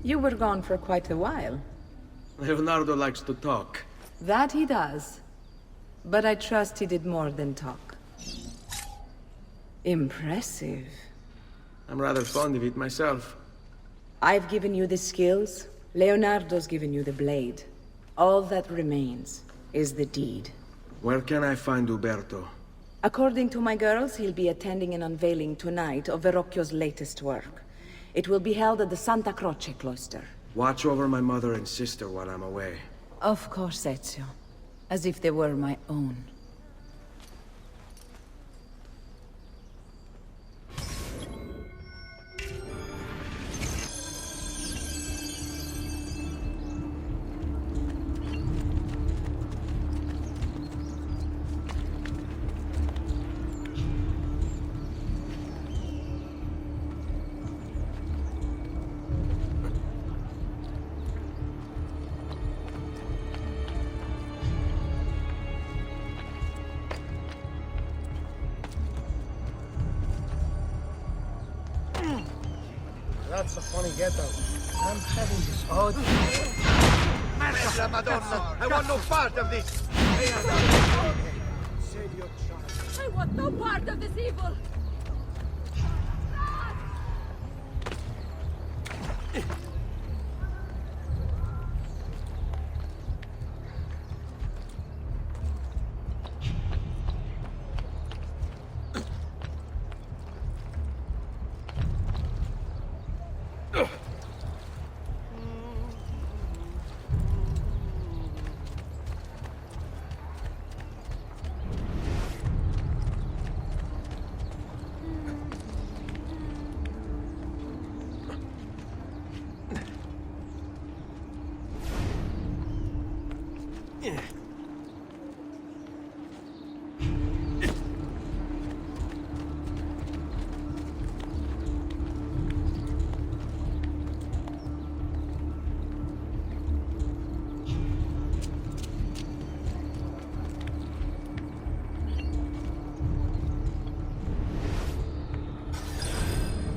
You were gone for quite a while. Leonardo likes to talk. That he does. But I trust he did more than talk. Impressive. I'm rather fond of it myself. I've given you the skills. Leonardo's given you the blade. All that remains is the deed. Where can I find Uberto? According to my girls, he'll be attending an unveiling tonight of Verrocchio's latest work. It will be held at the Santa Croce cloister. Watch over my mother and sister while I'm away. Of course, Ezio. As if they were my own. That's a funny ghetto. I'm having this odd... Merda Madonna! I want no part of this! Save your child. I want no part of this evil!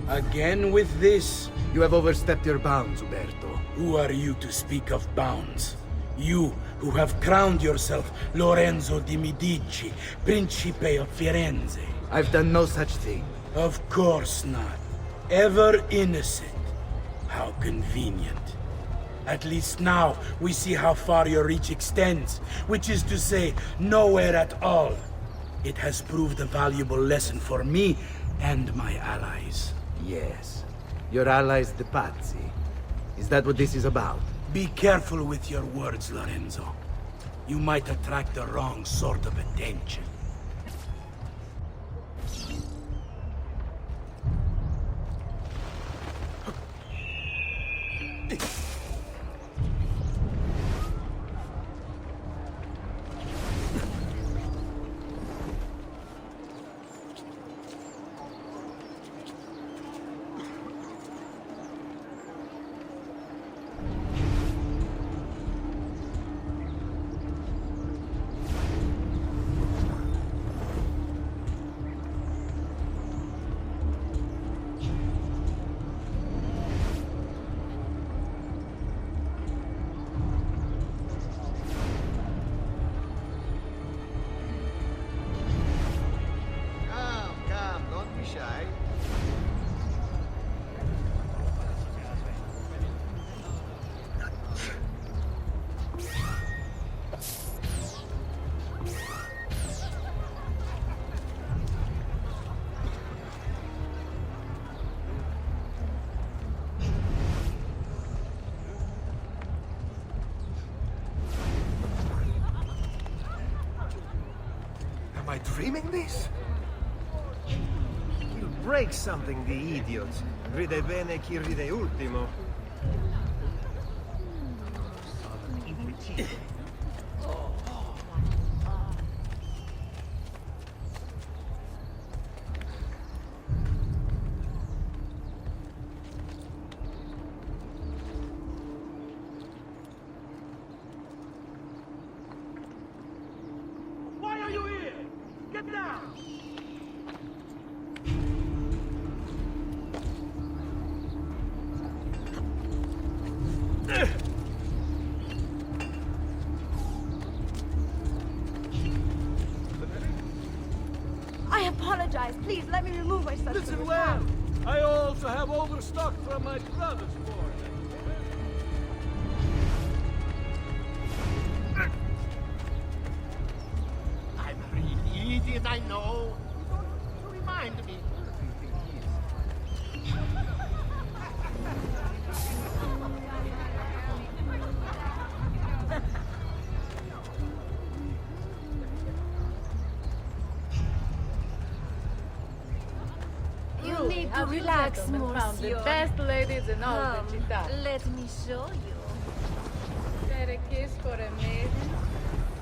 Again with this? You have overstepped your bounds, Uberto. Who are you to speak of bounds? You, who have crowned yourself Lorenzo di Medici, Principe of Firenze. I've done no such thing. Of course not. Ever innocent. How convenient. At least now, we see how far your reach extends, which is to say, nowhere at all. It has proved a valuable lesson for me and my allies. Yes. Your allies, the Pazzi. Is that what this is about? Be careful with your words, Lorenzo. You might attract the wrong sort of attention. Come, don't be shy. Am I dreaming this? He'll break something, the idiot. Ride bene chi ride ultimo. Why are you here? Get down! apologize. Please, let me remove myself. Listen well. I also have overstock from my brother's board. I'm a real idiot, I know. You don't need to remind me. You need to relax, found the monsieur. best ladies in all the Come, città. let me show you. Share a kiss for a maiden.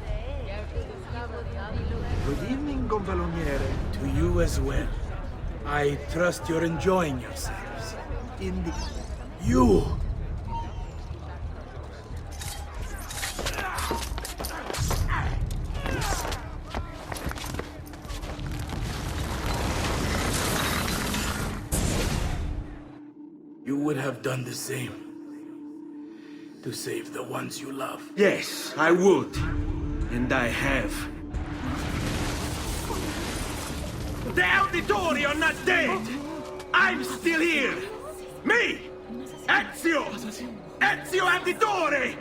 Say, Yeah, to discover the other. Good evening, Gonfaloniere. To you as well. I trust you're enjoying yourselves. Indeed. You! You would have done the same. To save the ones you love. Yes, I would. And I have. The Auditori are not dead! I'm still here! Me! Ezio! Ezio Auditore!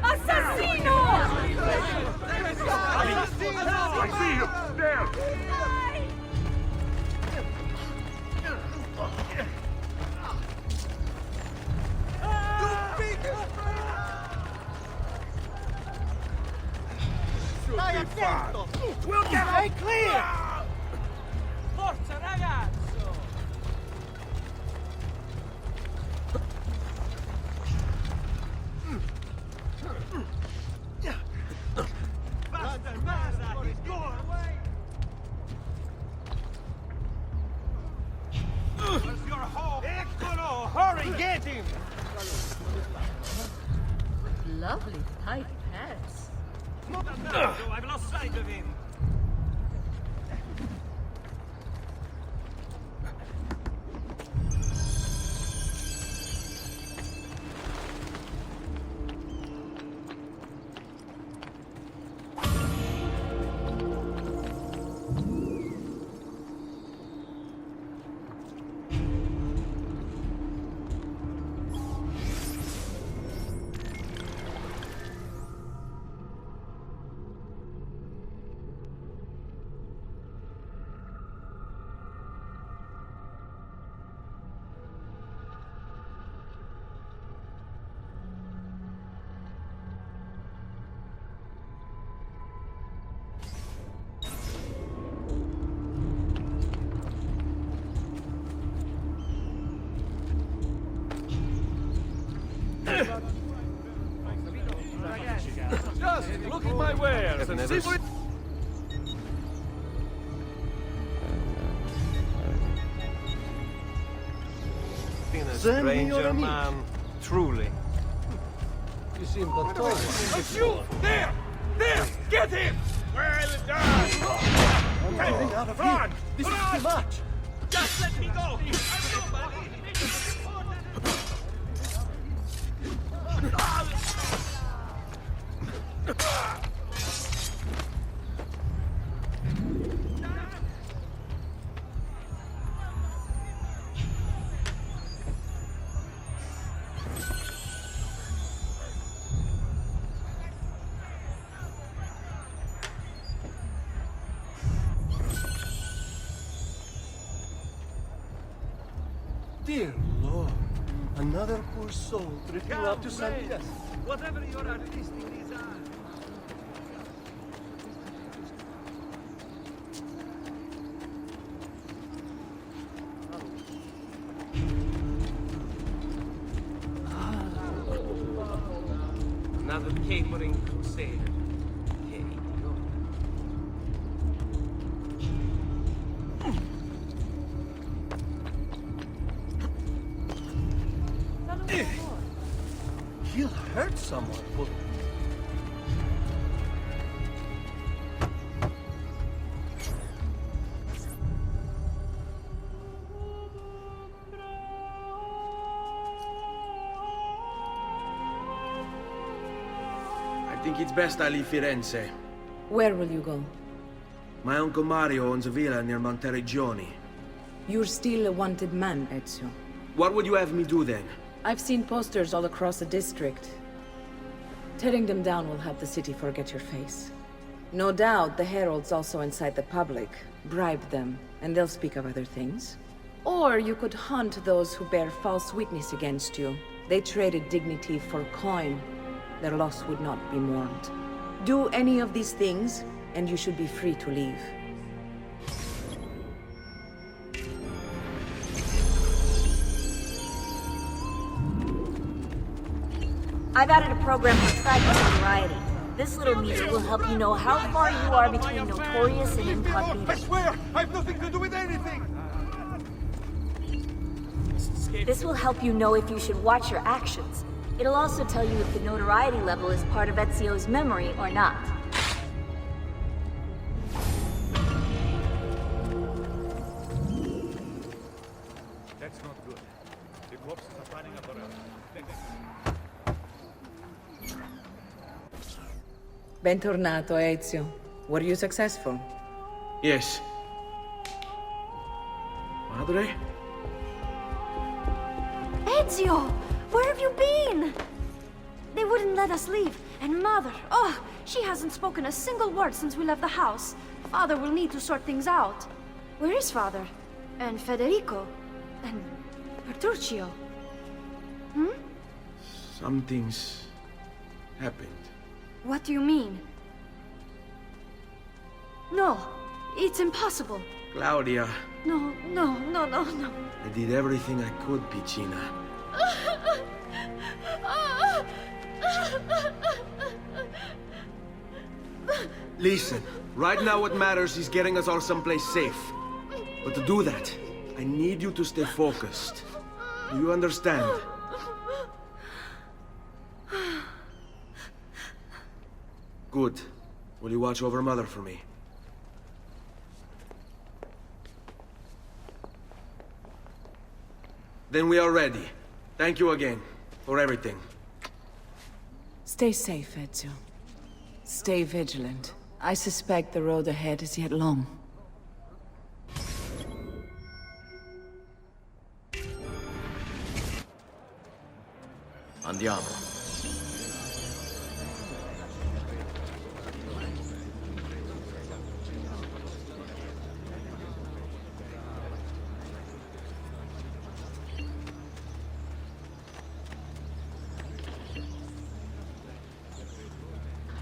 Assassino! I see you! There! Stai attento! We'll get Stay clear! Forza, ragazzo! Basta, basta! He's gone! Where's your home? Eccolo! Hurry, get him! Lovely tight pants. I've lost sight of him! Just look at my wares and see what... Been a Send me your stranger amici. man, truly. You seem to You! There! There! Get him! Well done! I'm getting out of here. This is too much. Just let me go! Dear Lord, another poor soul drifting out to Santiago. Whatever your artistic desire. Another capering crusader. Here you go. He'll hurt someone. But I think it's best I leave Firenze. Where will you go? My uncle Mario owns a villa near Monteriggioni. You're still a wanted man, Ezio. What would you have me do then? I've seen posters all across the district. Tearing them down will help the city forget your face. No doubt the heralds also incite the public. Bribe them, and they'll speak of other things. Or you could hunt those who bear false witness against you. They traded dignity for coin. Their loss would not be mourned. Do any of these things, and you should be free to leave. I've added a program for tracking notoriety. This little meter will help you know how far you are between notorious and I incognito. swear, I've nothing to do with anything! This will help you know if you should watch your actions. It'll also tell you if the notoriety level is part of Ezio's memory or not. That's not good. The corpses are running up around. Bentornato, Ezio. Were you successful? Yes. Madre? Ezio! Where have you been? They wouldn't let us leave. And Mother, oh, she hasn't spoken a single word since we left the house. Father will need to sort things out. Where is Father? And Federico? And Petruccio? Something's happened. What do you mean? No, it's impossible. Claudia, No. I did everything I could, Piccina. Listen, right now what matters is getting us all someplace safe. But to do that, I need you to stay focused. Do you understand? Good. Will you watch over Mother for me? Then we are ready. Thank you again for everything. Stay safe, Ezio. Stay vigilant. I suspect the road ahead is yet long. Andiamo.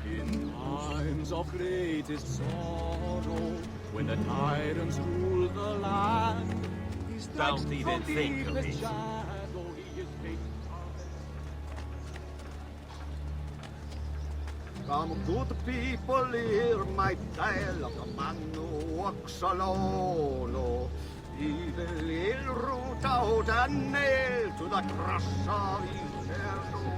In times of greatest sorrow, when the tyrants rule the land, he strikes Don't even from think of deepest it. shadow, he is faithful. Come, good people, hear my tale of the man who walks alone. Evil ill root out and nailed to the cross of Inferno.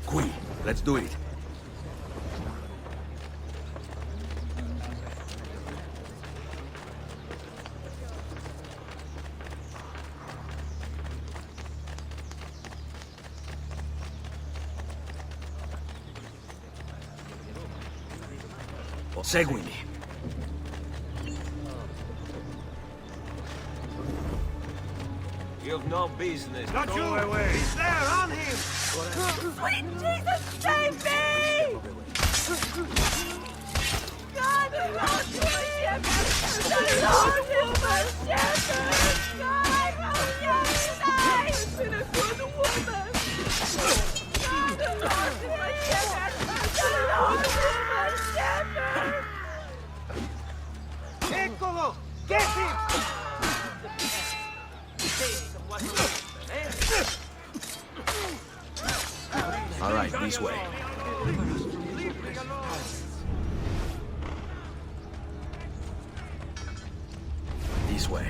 Qui, let's do it. Seguimi. You've no business. Not Go you! away. He's there, on him! Sweet Jesus, save me! God, the Lord will shepherd! The Lord will shepherd! God, hallelujah! It's been a good woman! God, the Lord will shepherd! The Lord will shepherd! Eccolo! Get him! All right, this way. This way.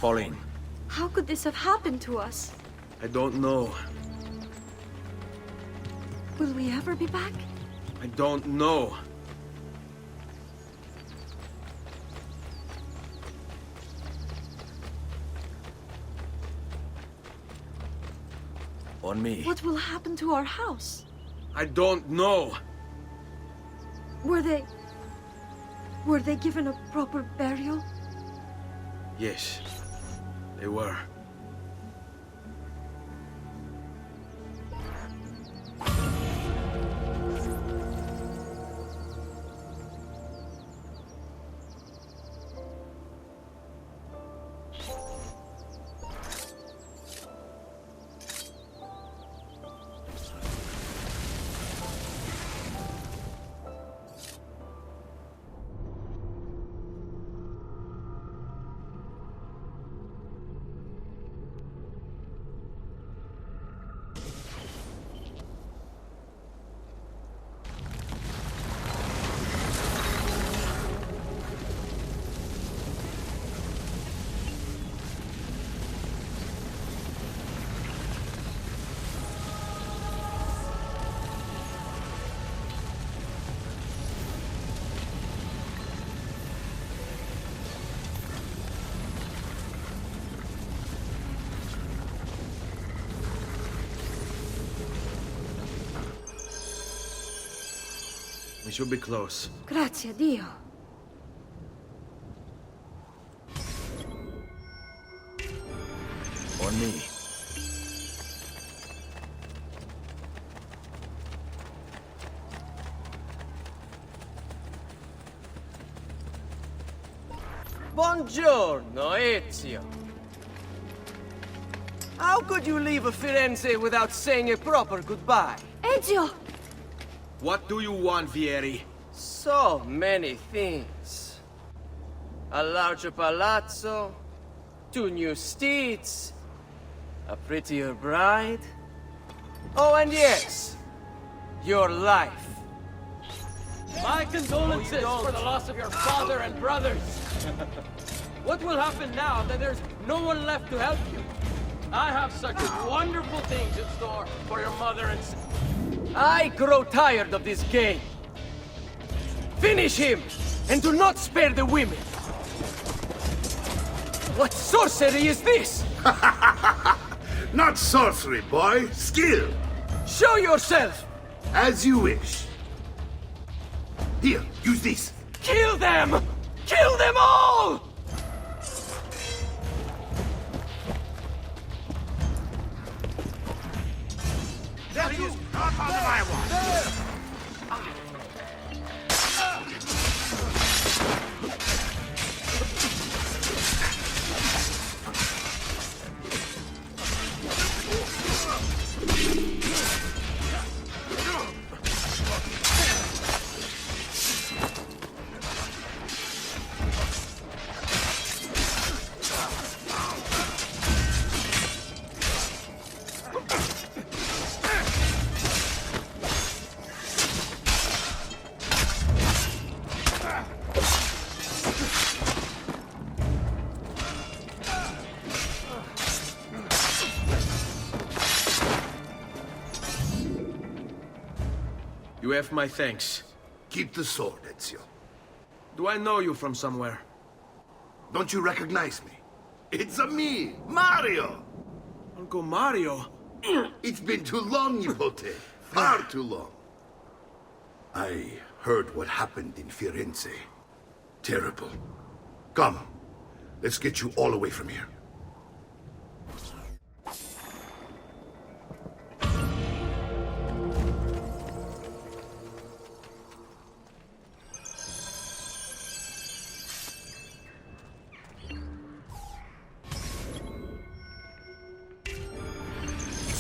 Fall in. How could this have happened to us? I don't know. Will we ever be back? I don't know. On me. What will happen to our house? I don't know. Were they given a proper burial? Yes, they were. We should be close. Grazie a Dio. On me. Buongiorno, Ezio. How could you leave a Firenze without saying a proper goodbye? Ezio! What do you want, Vieri? So many things. A larger palazzo, 2 new steeds, a prettier bride. Oh, and yes, your life. My condolences for the loss of your father and brothers. What will happen now that there's no one left to help you? I have such wonderful things in store for your mother and sister. I grow tired of this game. Finish him, and do not spare the women. What sorcery is this? Not sorcery, boy. Skill. Show yourself! As you wish. Here, use this. Kill them! Kill them all! That is not on my watch. You have my thanks. Keep the sword, Ezio. Do I know you from somewhere? Don't you recognize me? It's a me, Mario! Uncle Mario? It's been too long, Nipote. Far too long. I heard what happened in Firenze. Terrible. Come, let's get you all away from here.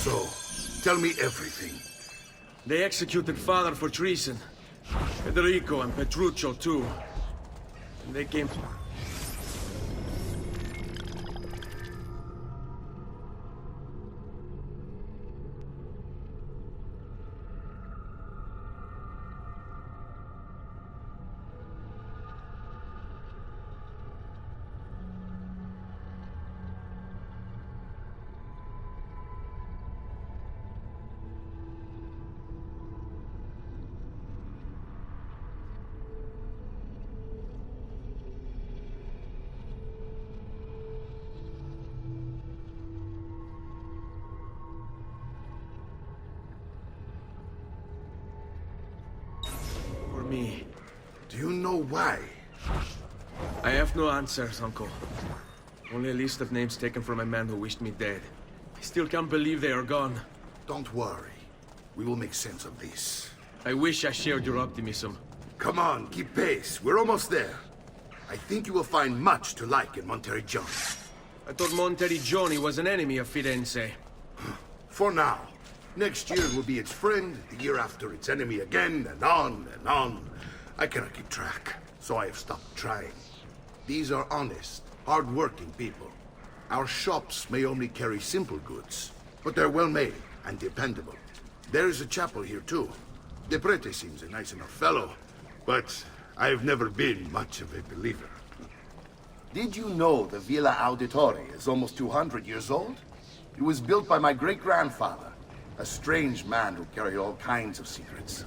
So, tell me everything. They executed father for treason. Federico and Petruccio too. And they came... Why? I have no answers, Uncle. Only a list of names taken from a man who wished me dead. I still can't believe they are gone. Don't worry. We will make sense of this. I wish I shared your optimism. Come on, keep pace. We're almost there. I think you will find much to like in Monteriggioni. I thought Monteriggioni was an enemy of Firenze. For now. Next year will be its friend, the year after its enemy again, and on and on. I cannot keep track, so I have stopped trying. These are honest, hard-working people. Our shops may only carry simple goods, but they're well-made and dependable. There is a chapel here, too. De Prete seems a nice enough fellow, but I've never been much of a believer. Did you know the Villa Auditore is almost 200 years old? It was built by my great-grandfather, a strange man who carried all kinds of secrets.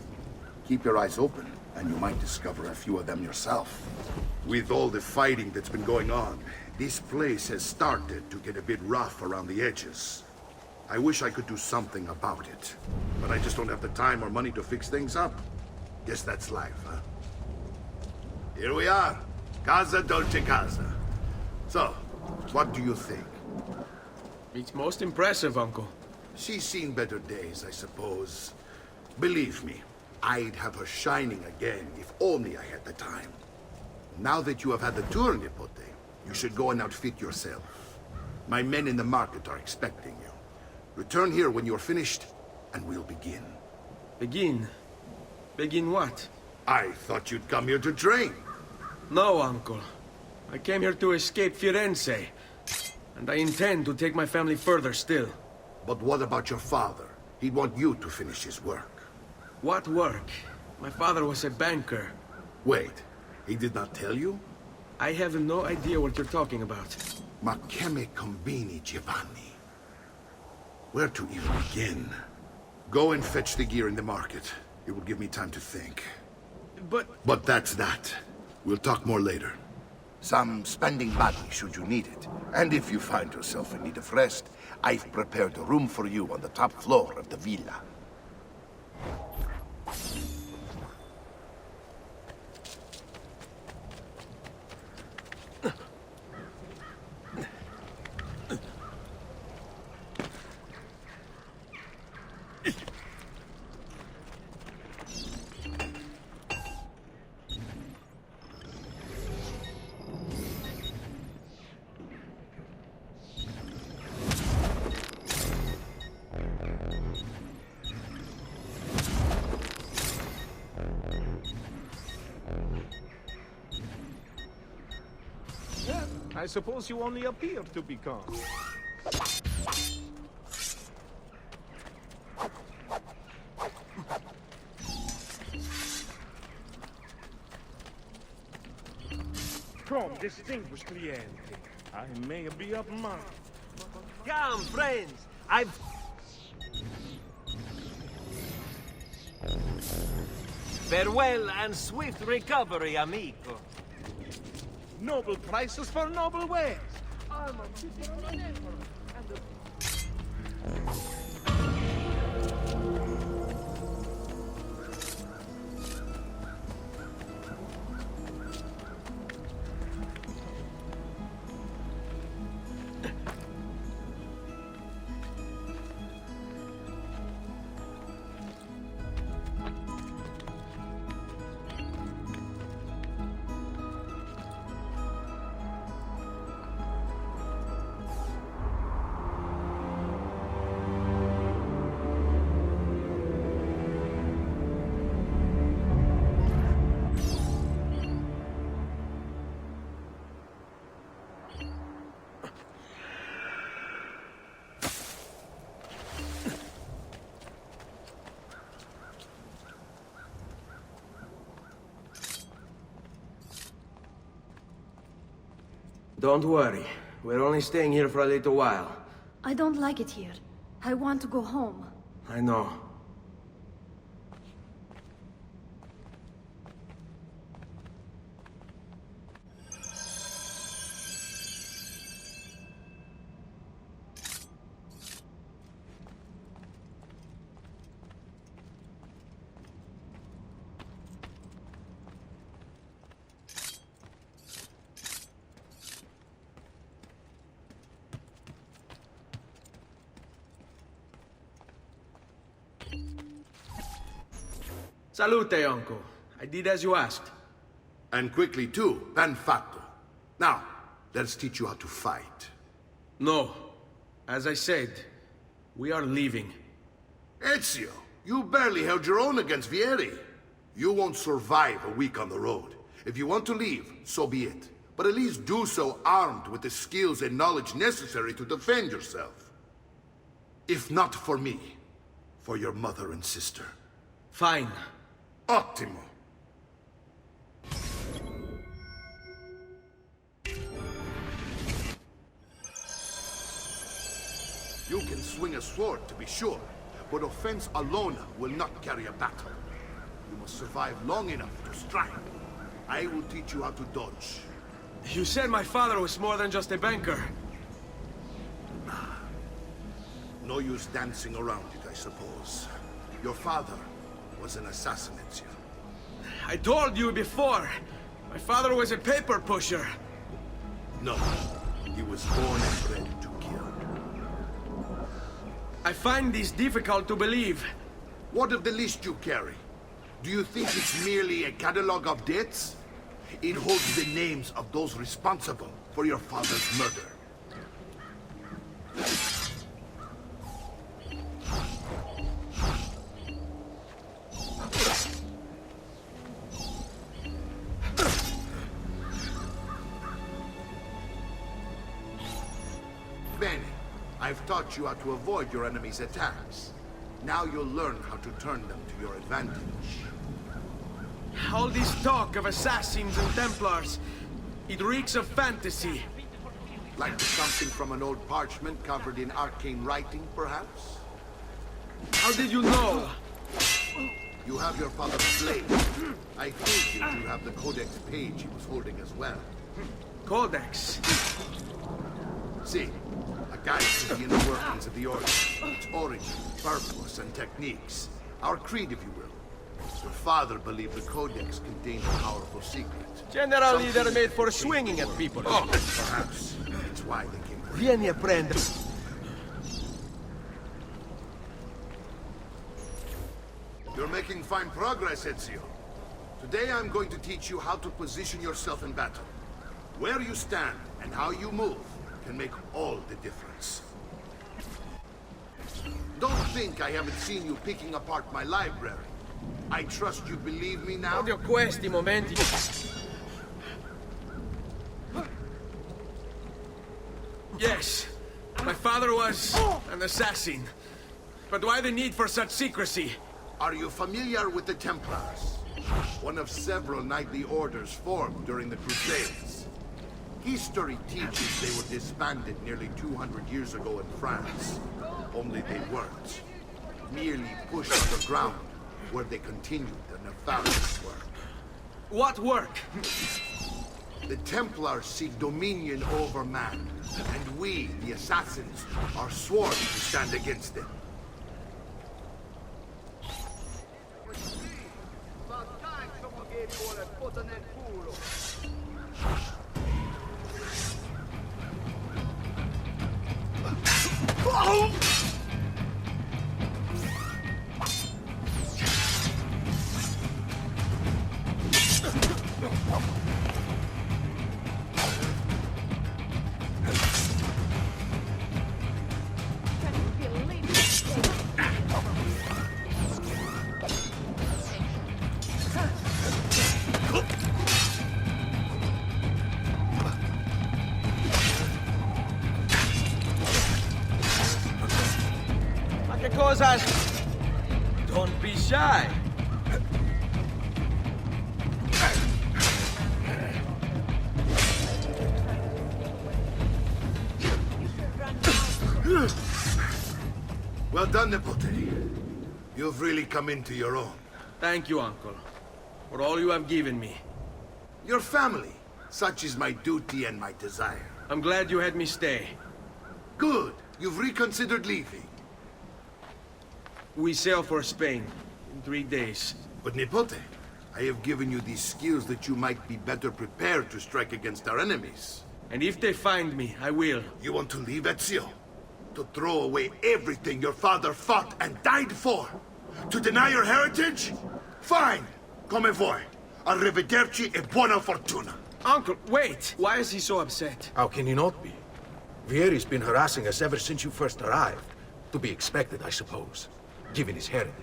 Keep your eyes open, and you might discover a few of them yourself. With all the fighting that's been going on, this place has started to get a bit rough around the edges. I wish I could do something about it, but I just don't have the time or money to fix things up. Guess that's life, huh? Here we are. Casa Dolce Casa. So, what do you think? It's most impressive, Uncle. She's seen better days, I suppose. Believe me, I'd have her shining again if only I had the time. Now that you have had the tour, Nipote, you should go and outfit yourself. My men in the market are expecting you. Return here when you're finished, and we'll begin. Begin? Begin what? I thought you'd come here to train. No, Uncle. I came here to escape Firenze. And I intend to take my family further still. But what about your father? He'd want you to finish his work. What work? My father was a banker. Wait, he did not tell you? I have no idea what you're talking about. Ma che me combini, Giovanni? Where to even begin? Go and fetch the gear in the market. It will give me time to think. But that's that. We'll talk more later. Some spending money should you need it. And if you find yourself in need of rest, I've prepared a room for you on the top floor of the villa. I suppose you only appear to be calm. Come, distinguished cliente. I may be up mine. Come, friends. I've... Farewell and swift recovery, amico. Noble prices for noble wares. I'm a fit for an emperor and a... Don't worry. We're only staying here for a little while. I don't like it here. I want to go home. I know. Salute, uncle. I did as you asked. And quickly too, ben fatto. Now, let's teach you how to fight. No. As I said, we are leaving. Ezio, you barely held your own against Vieri. You won't survive a week on the road. If you want to leave, so be it. But at least do so armed with the skills and knowledge necessary to defend yourself. If not for me, for your mother and sister. Fine. Ottimo. You can swing a sword, to be sure, but offense alone will not carry a battle. You must survive long enough to strike. I will teach you how to dodge. You said my father was more than just a banker. No use dancing around it, I suppose. Your father was an assassin, Ezio. I told you before. My father was a paper pusher. No, he was born and bred to kill. I find this difficult to believe. What of the list you carry? Do you think it's merely a catalog of debts? It holds the names of those responsible for your father's murder. Bene, I've taught you how to avoid your enemy's attacks. Now you'll learn how to turn them to your advantage. All this talk of assassins and Templars, it reeks of fantasy. Like something from an old parchment covered in arcane writing, perhaps? How did you know? You have your father's blade. I think you do have the Codex page he was holding as well. Codex? See, a guide to the inner workings of the Order. Its origin, purpose, and techniques. Our creed, if you will. Your father believed the Codex contained a powerful secret. Generally, they're made for swinging at people. Oh, perhaps. That's why they came for you. Vieni a prendere. You're making fine progress, Ezio. Today I'm going to teach you how to position yourself in battle. Where you stand and how you move can make all the difference. Don't think I haven't seen you picking apart my library. I trust you believe me now? Odio questi momenti. Yes, my father was an assassin. But why the need for such secrecy? Are you familiar with the Templars? One of several knightly orders formed during the Crusades. History teaches they were disbanded nearly 200 years ago in France. Only they weren't. Merely pushed underground, where they continued their nefarious work. What work? The Templars seek dominion over man, and we, the assassins, are sworn to stand against them. Don't be shy. Well done, Nipote. You've really come into your own. Thank you, Uncle, for all you have given me. Your family. Such is my duty and my desire. I'm glad you had me stay. Good. You've reconsidered leaving. We sail for Spain in 3 days. But Nipote, I have given you these skills that you might be better prepared to strike against our enemies. And if they find me, I will. You want to leave Ezio? To throw away everything your father fought and died for? To deny your heritage? Fine! Come vuoi. Arrivederci e buona fortuna. Uncle, wait! Why is he so upset? How can he not be? Vieri's been harassing us ever since you first arrived. To be expected, I suppose, given his heritage.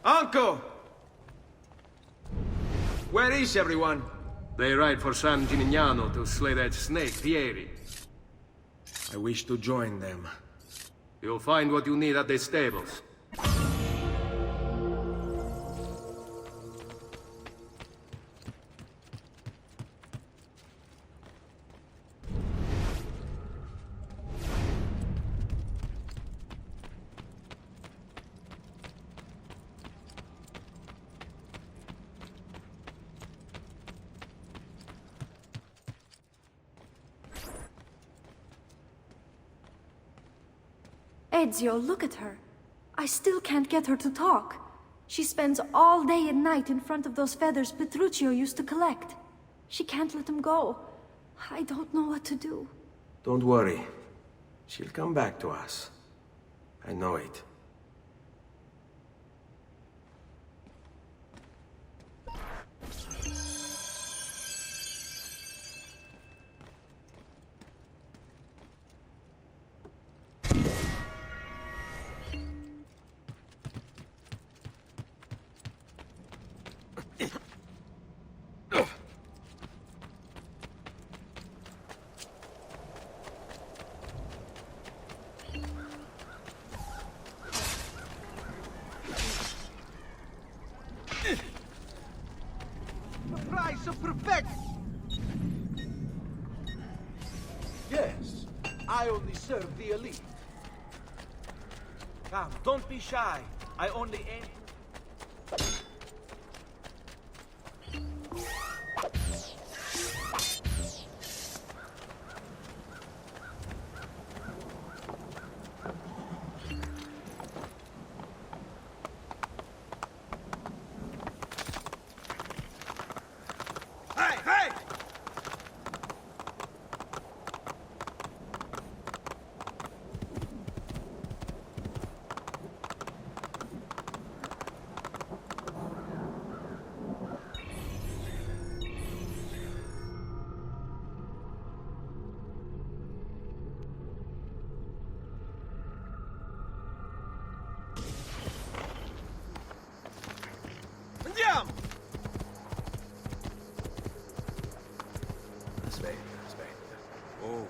Uncle! Where is everyone? They ride for San Gimignano to slay that snake, Vieri. I wish to join them. You'll find what you need at the stables. Ezio, look at her. I still can't get her to talk. She spends all day and night in front of those feathers Petruchio used to collect. She can't let them go. I don't know what to do. Don't worry. She'll come back to us. I know it. The price of perfection! Yes, I only serve the elite. Come, don't be shy. I only aim... Andiamo! Aspetta, aspetta. Oh.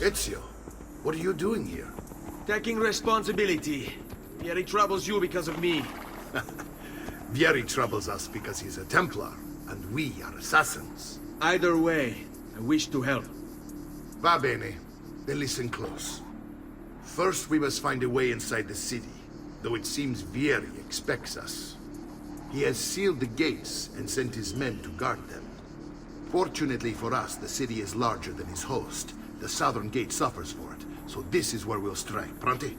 Ezio, what are you doing here? Taking responsibility. Vieri troubles you because of me. Vieri troubles us because he's a Templar, and we are assassins. Either way, I wish to help. Va bene. Then listen close. First, we must find a way inside the city, though it seems Vieri expects us. He has sealed the gates and sent his men to guard them. Fortunately for us, the city is larger than his host. The southern gate suffers for it, so this is where we'll strike. Pronti?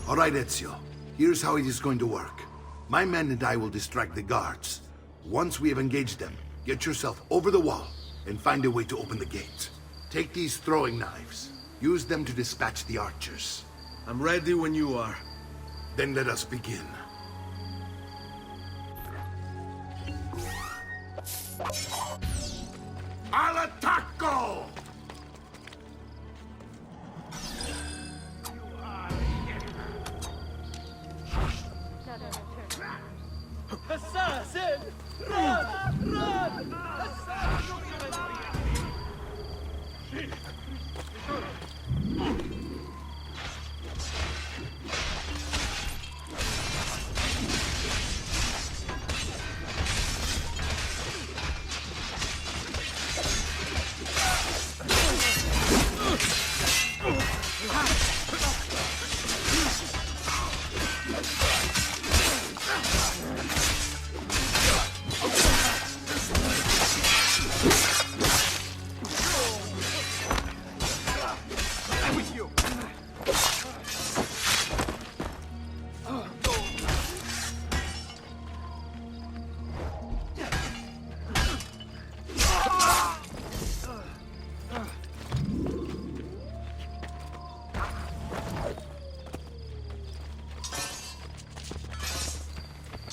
All right, Ezio. Here's how it is going to work. My men and I will distract the guards. Once we have engaged them, get yourself over the wall and find a way to open the gate. Take these throwing knives. Use them to dispatch the archers. I'm ready when you are. Then let us begin.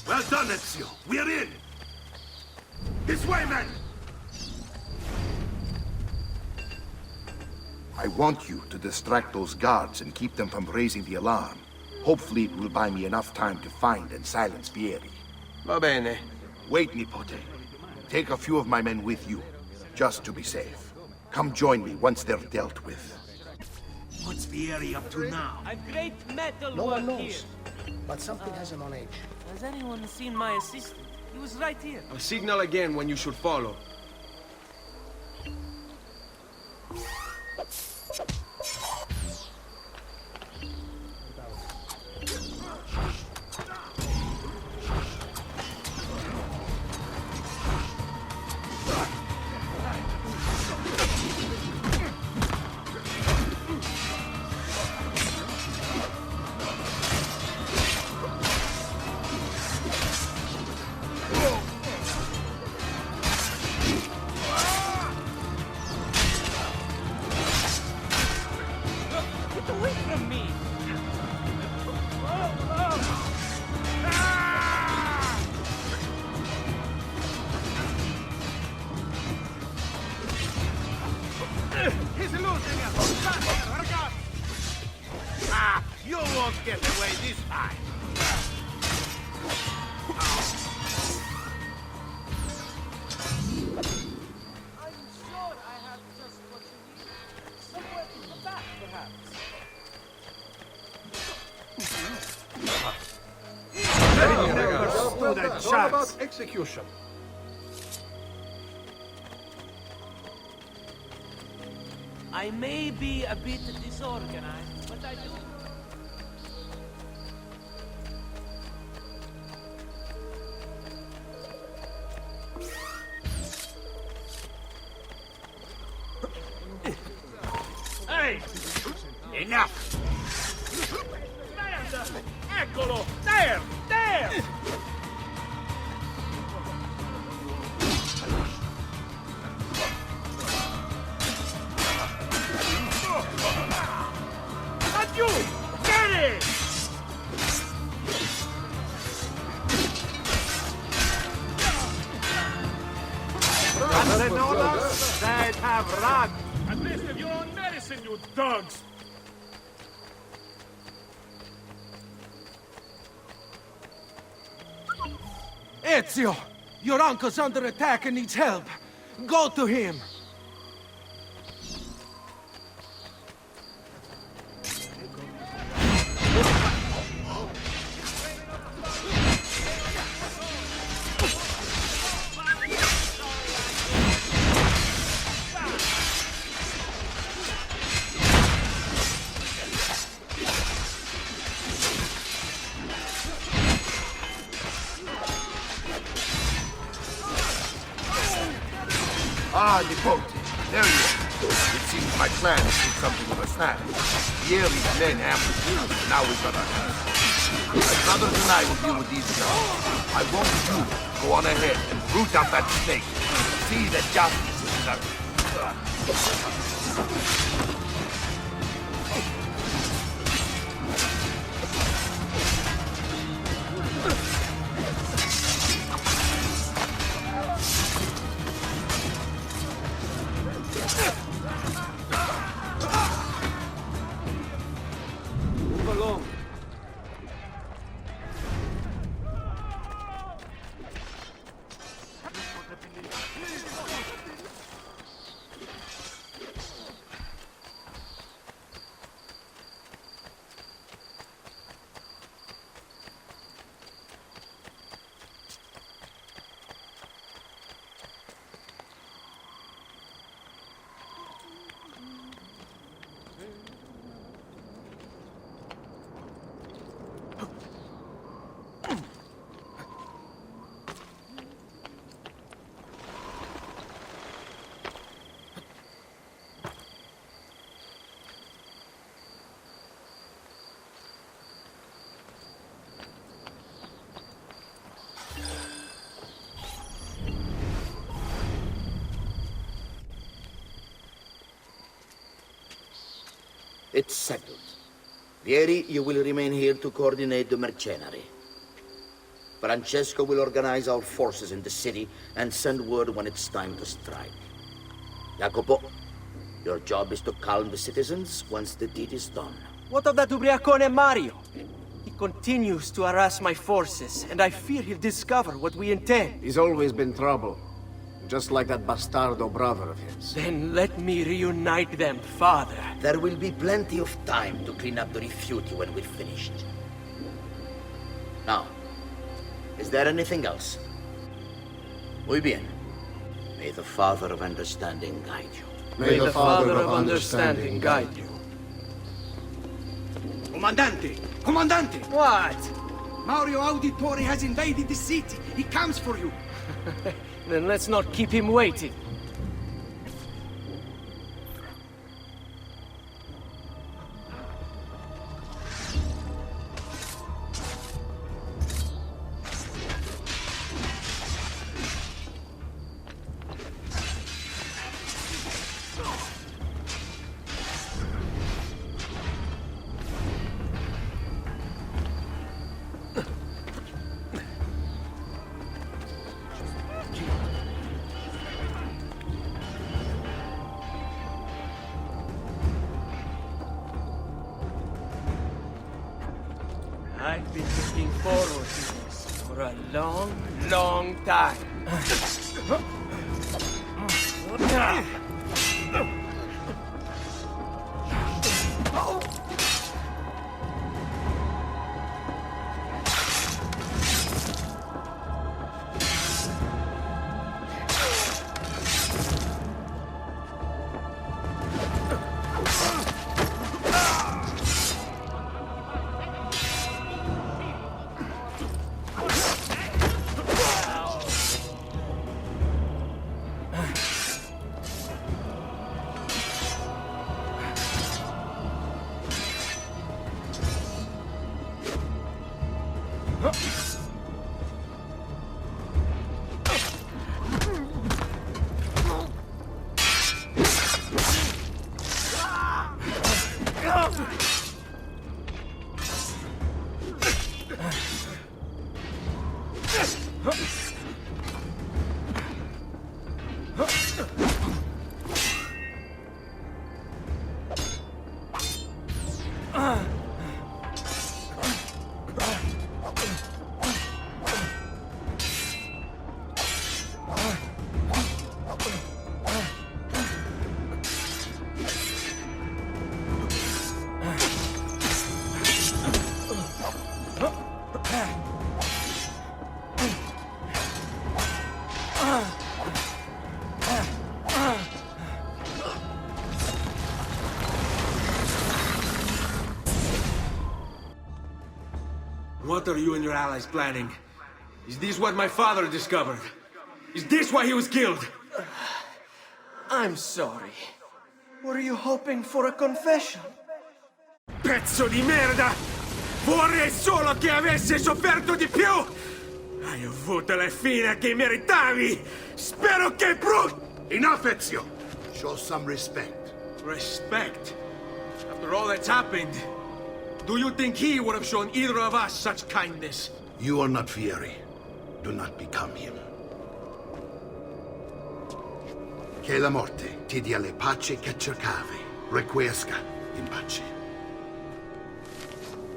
Well done, Ezio. We're in. This way, men! I want you to distract those guards and keep them from raising the alarm. Hopefully it will buy me enough time to find and silence Vieri. Va bene. Wait, Nipote. Take a few of my men with you, just to be safe. Come join me once they're dealt with. What's Vieri up to now? A great metal No one work knows, here. but something has him on edge. Has anyone seen my assistant? He was right here. I'll signal again when you should follow. Get away from me! He's losing it! Ah, you won't get away this time! I'm sure I have just what you need. Somewhere in the back, perhaps. It's all about execution. I may be a bit disorganized, but I do. Hey! Enough! Merda! Eccolo! There! There! Laggiù! Vieni! Brother in order, they'd have run. At least of your own medicine, you dogs! Ezio! Your uncle's under attack and needs help. Go to him. Ah, Nipote, there you are. It seems my plan did something of a snap. Vieri's men ambushed us, and now we've got our hands. My brothers and I will deal with these guys. I want you to go on ahead and root out that snake. See that justice is served. Move along. It's settled. Vieri, you will remain here to coordinate the mercenary. Francesco will organize our forces in the city and send word when it's time to strike. Jacopo, your job is to calm the citizens once the deed is done. What of that ubriacone Mario? He continues to harass my forces, and I fear he'll discover what we intend. He's always been trouble. Just like that bastardo brother of his. Then let me reunite them, father. There will be plenty of time to clean up the refuti when we're finished. Now, is there anything else? Muy bien. May the Father of Understanding guide you. May the Father of Understanding guide you. Comandante! Comandante! What? Mario Auditore has invaded the city. He comes for you. Then let's not keep him waiting. I've been looking forward to this for a long, long time. What are you and your allies planning? Is this what my father discovered? Is this why he was killed? I'm sorry. Were you hoping for a confession? Pezzo di merda! Vorrei solo che avesse sofferto di più! Hai avuto la fine che meritavi! Spero che Enough, Ezio! Show some respect. Respect? After all that's happened, do you think he would have shown either of us such kindness? You are not Fieri. Do not become him. Che la morte ti dia le pace che cercavi. Requiesca in pace.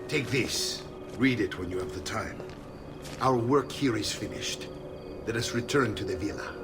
Take this. Read it when you have the time. Our work here is finished. Let us return to the villa.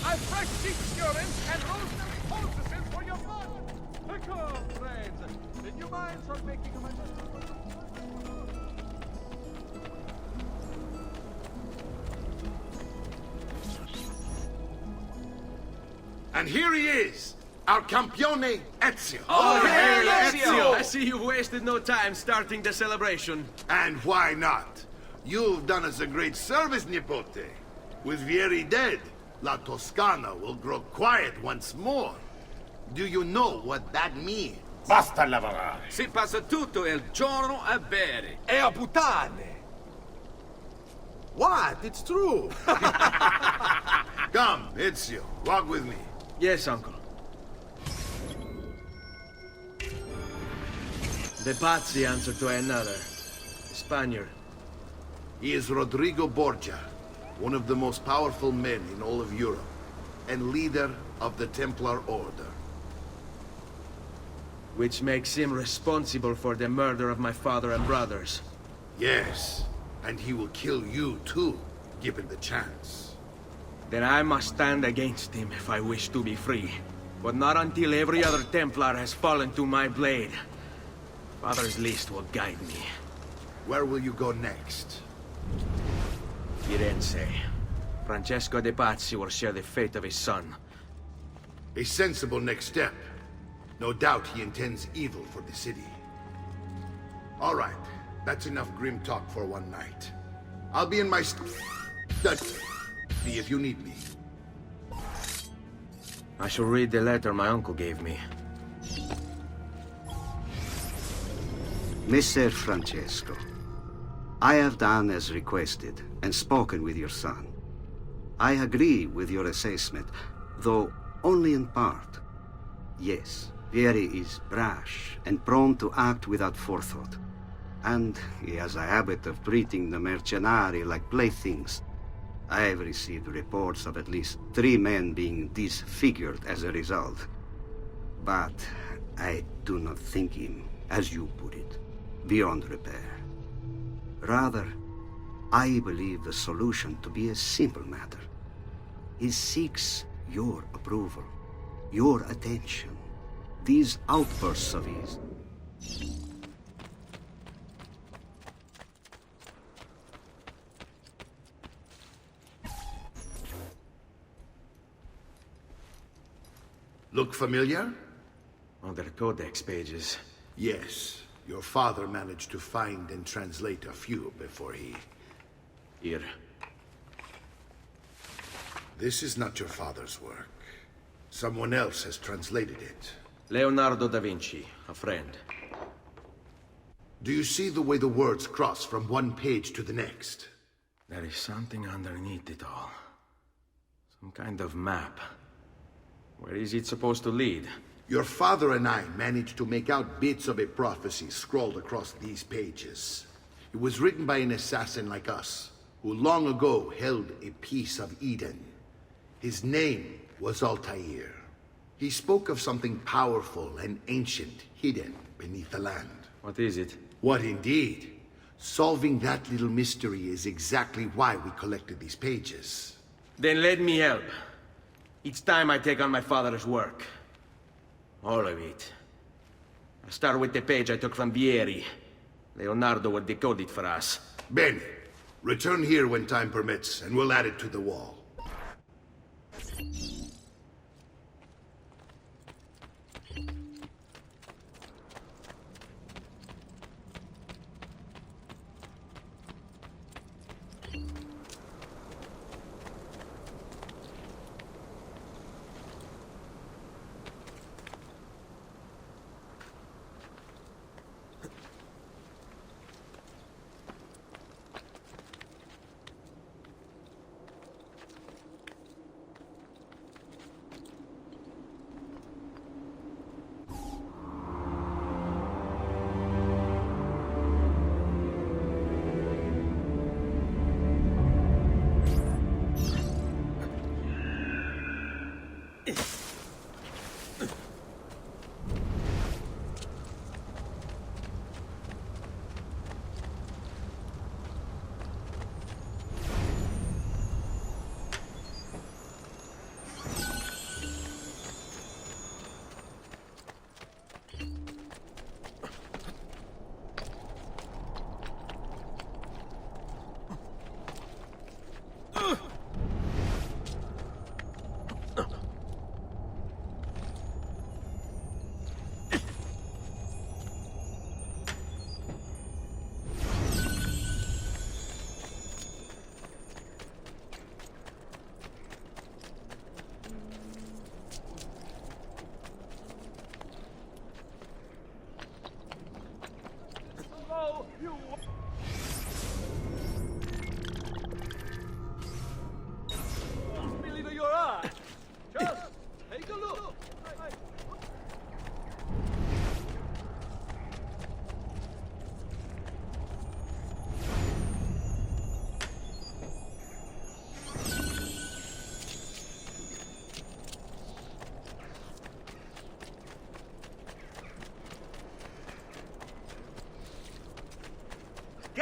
I've fresh sheep urine and rosemary poultices for your blood. Come, friends. Did you mind from making a And here he is, our campione Ezio. Oh, hey, Ezio! I see you wasted no time starting the celebration. And why not? You've done us a great service, Nipote. With Vieri dead, La Toscana will grow quiet once more. Do you know what that means? Basta lavorare. Si passa tutto il giorno a bere. E a puttane. What? It's true. Come, Ezio, walk with me. Yes, uncle. The Pazzi answer to another. Spaniard. He is Rodrigo Borgia, one of the most powerful men in all of Europe, and leader of the Templar Order. Which makes him responsible for the murder of my father and brothers. Yes, and he will kill you too, given the chance. Then I must stand against him if I wish to be free. But not until every other Templar has fallen to my blade. Father's list will guide me. Where will you go next? Firenze. Francesco de Pazzi will share the fate of his son. A sensible next step. No doubt he intends evil for the city. All right, that's enough grim talk for one night. I'll be in my study if you need me. I shall read the letter my uncle gave me. Messer Francesco, I have done as requested and spoken with your son. I agree with your assessment, though only in part. Yes, Vieri is brash and prone to act without forethought. And he has a habit of treating the mercenari like playthings. I have received reports of at least 3 men being disfigured as a result. But I do not think him, as you put it, beyond repair. Rather, I believe the solution to be a simple matter. He seeks your approval, your attention. These outbursts of his... Look familiar? On their codex pages. Yes. Your father managed to find and translate a few before he... Here. This is not your father's work. Someone else has translated it. Leonardo da Vinci, a friend. Do you see the way the words cross from one page to the next? There is something underneath it all. Some kind of map. Where is it supposed to lead? Your father and I managed to make out bits of a prophecy scrawled across these pages. It was written by an assassin like us, who long ago held a piece of Eden. His name was Altair. He spoke of something powerful and ancient hidden beneath the land. What is it? What indeed? Solving that little mystery is exactly why we collected these pages. Then let me help. Each time I take on my father's work. All of it. I'll start with the page I took from Vieri. Leonardo will decode it for us. Bene. Return here when time permits, and we'll add it to the wall.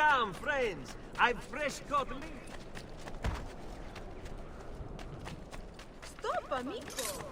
Come, friends. I've fresh caught meat. Stop, amico!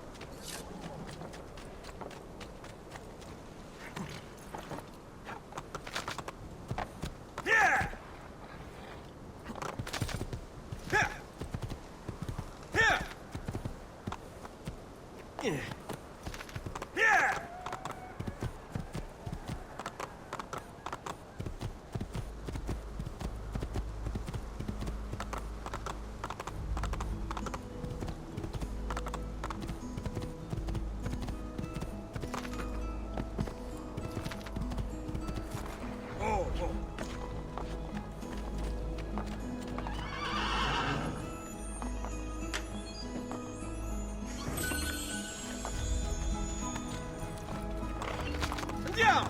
Andiamo!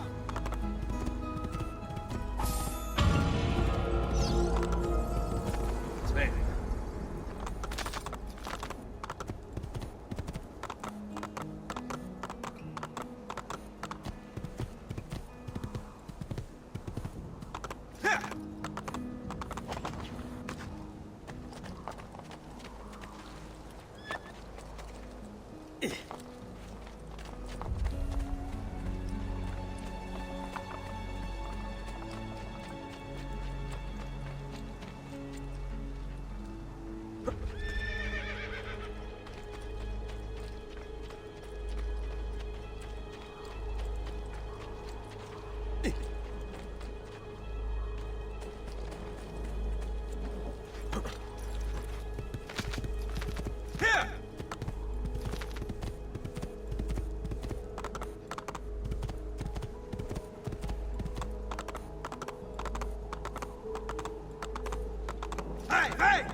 Aspetta. Hey, hey!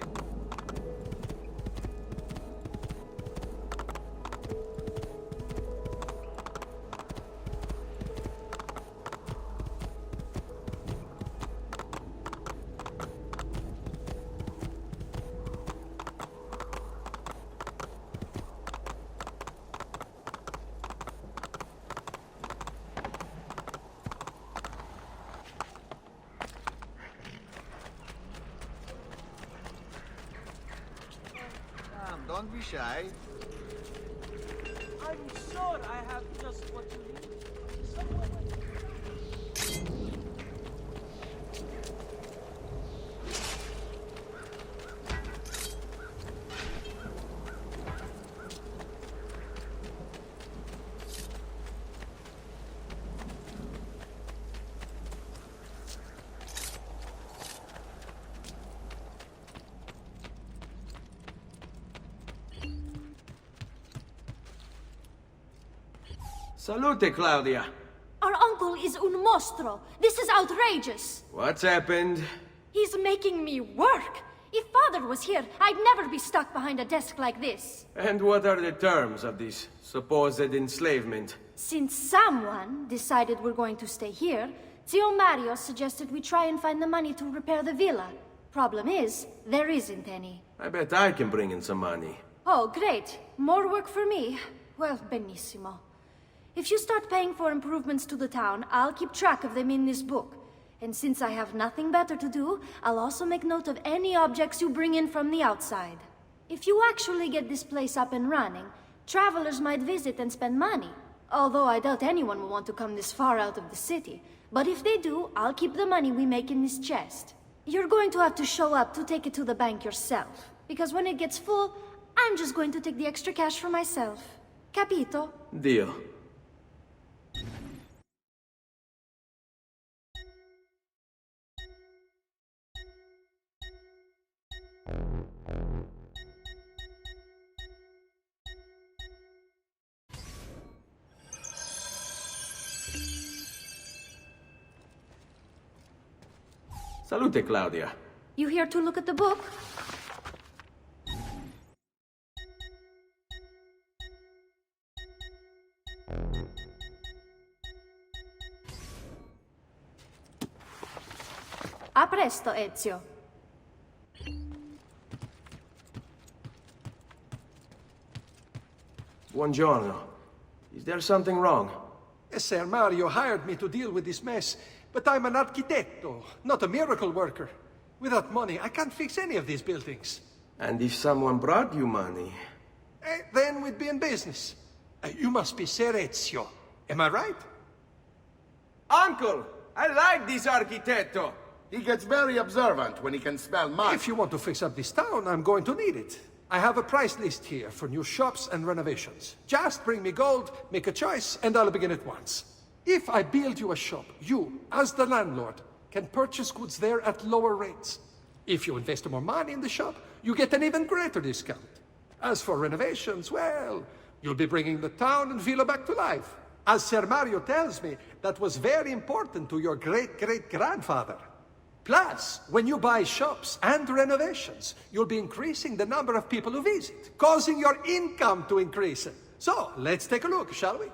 Don't be shy. I'm sure I have just what you need. Someone... Salute, Claudia. Our uncle is un mostro. This is outrageous. What's happened? He's making me work. If Father was here, I'd never be stuck behind a desk like this. And what are the terms of this supposed enslavement? Since someone decided we're going to stay here, Zio Mario suggested we try and find the money to repair the villa. Problem is, there isn't any. I bet I can bring in some money. Oh, great. More work for me. Well, benissimo. If you start paying for improvements to the town, I'll keep track of them in this book. And since I have nothing better to do, I'll also make note of any objects you bring in from the outside. If you actually get this place up and running, travelers might visit and spend money. Although I doubt anyone will want to come this far out of the city. But if they do, I'll keep the money we make in this chest. You're going to have to show up to take it to the bank yourself. Because when it gets full, I'm just going to take the extra cash for myself. Capito? Deal. Salute, Claudia. You here to look at the book? A presto, Ezio. Buongiorno. Is there something wrong? Sir Mario hired me to deal with this mess, But I'm an architetto, not a miracle worker. Without money, I can't fix any of these buildings. And if someone brought you money? Then we'd be in business. You must be Serezio. Am I right? Uncle! I like this architetto! He gets very observant when he can smell mud. If you want to fix up this town, I'm going to need it. I have a price list here for new shops and renovations. Just bring me gold, make a choice, and I'll begin at once. If I build you a shop, you, as the landlord, can purchase goods there at lower rates. If you invest more money in the shop, you get an even greater discount. As for renovations, well, you'll be bringing the town and villa back to life. As Ser Mario tells me, that was very important to your great-great-grandfather. Plus, when you buy shops and renovations, you'll be increasing the number of people who visit, causing your income to increase. So, let's take a look, shall we?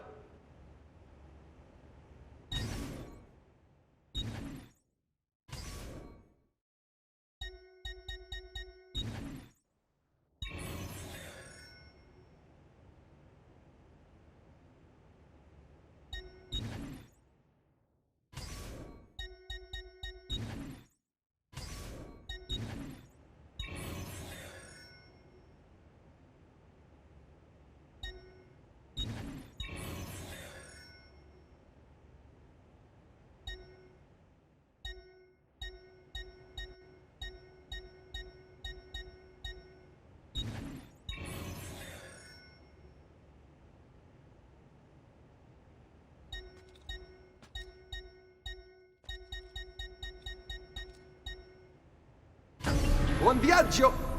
Buon viaggio!